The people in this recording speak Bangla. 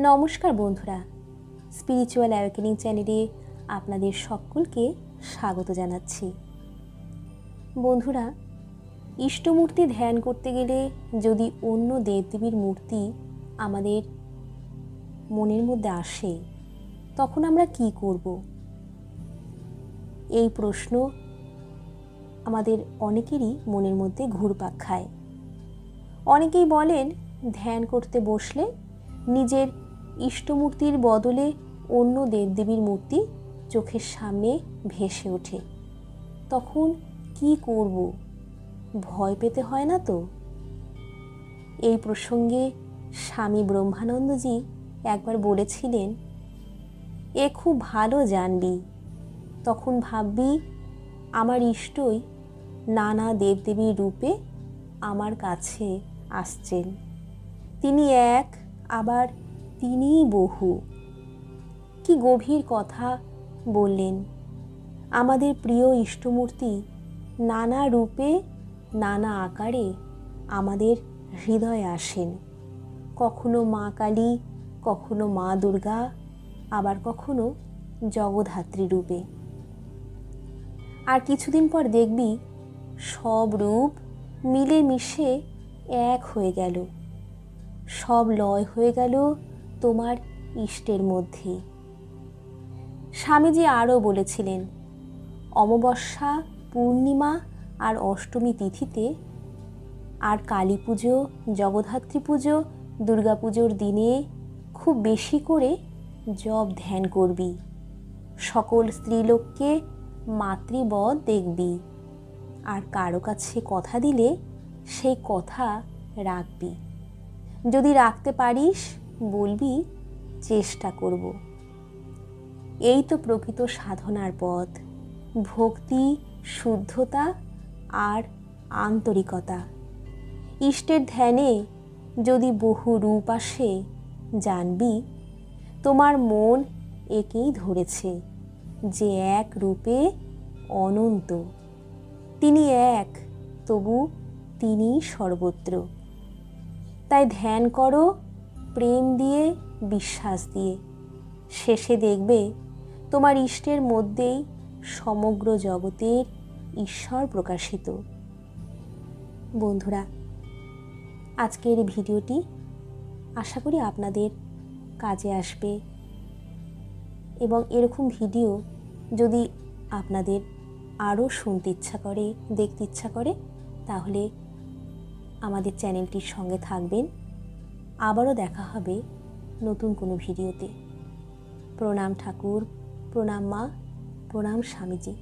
নমস্কার বন্ধুরা, স্পিরিচুয়াল অ্যাওয়েকেনিং চ্যানেলে আপনাদের সকলকে স্বাগত জানাচ্ছি। বন্ধুরা, ইষ্টমূর্তি ধ্যান করতে গেলে যদি অন্য দেবদেবীর মূর্তি আমাদের মনের মধ্যে আসে, তখন আমরা কি করব? এই প্রশ্ন আমাদের অনেকেরই মনের মধ্যে ঘুরপাক খায়। অনেকেই বলেন ধ্যান করতে বসলে নিজের ইষ্টমূর্তির বদলে অন্য দেবদেবীর মূর্তি চোখের সামনে ভেসে ওঠে। তখন কি করব? ভয় পেতে হয় না তো? এই প্রসঙ্গে স্বামী ব্রহ্মানন্দজি একবার বলেছিলেন, এ খুব ভালো জানবি, তখন ভাববি আমার ইষ্টই নানা দেবদেবীর রূপে আমার কাছে আসছেন। তিনি এক, আবার তিনিই বহু। কি গভীর কথা বললেন। আমাদের প্রিয় ইষ্টমূর্তি নানা রূপে নানা আকারে আমাদের হৃদয়ে আসেন। কখনো মা কালী, কখনো মা দুর্গা, আবার কখনো জগদ্ধাত্রী রূপে। আর কিছুদিন পর দেখবি সব রূপ মিলেমিশে এক হয়ে গেল, সব লয় হয়ে গেল তোমার ইষ্টের মধ্যে। স্বামীজি আরও বলেছিলেন, অমাবস্যা, পূর্ণিমা আর অষ্টমী তিথিতে আর কালী পুজো, জগদ্ধাত্রী পুজো, দুর্গা পুজোর দিনে খুব বেশি করে জপ ধ্যান করবি। সকল স্ত্রীলোককে মাতৃবৎ দেখবি, আর কারো কাছে কথা দিলে সেই কথা রাখবি। যদি রাখতে পারিস বলবি চেষ্টা করব। এই তো প্রকৃত সাধনার পথ। ভক্তি, শুদ্ধতা আর আন্তরিকতা। ইষ্টের ধ্যানে যদি বহু রূপ আসে, জানবি তোমার মন একেই ধরেছে, যে এক রূপে অনন্ত। তিনি এক, তবু তিনিই সর্বত্র। তাই ধ্যান করো প্রেম দিয়ে, বিশ্বাস দিয়ে। শেষে দেখবে তোমার ইষ্টের মধ্যেই সমগ্র জগতের ঈশ্বর প্রকাশিত। বন্ধুরা, আজকের এই ভিডিওটি আশা করি আপনাদের কাজে আসবে, এবং এরকম ভিডিও যদি আপনাদের আরও শুনতে ইচ্ছা করে, দেখতে ইচ্ছা করে, তাহলে আমাদের চ্যানেলটির সঙ্গে থাকবেন। আবারও দেখা হবে নতুন কোনো ভিডিওতে। প্রণাম ঠাকুর, প্রণাম মা, প্রণাম স্বামীজি।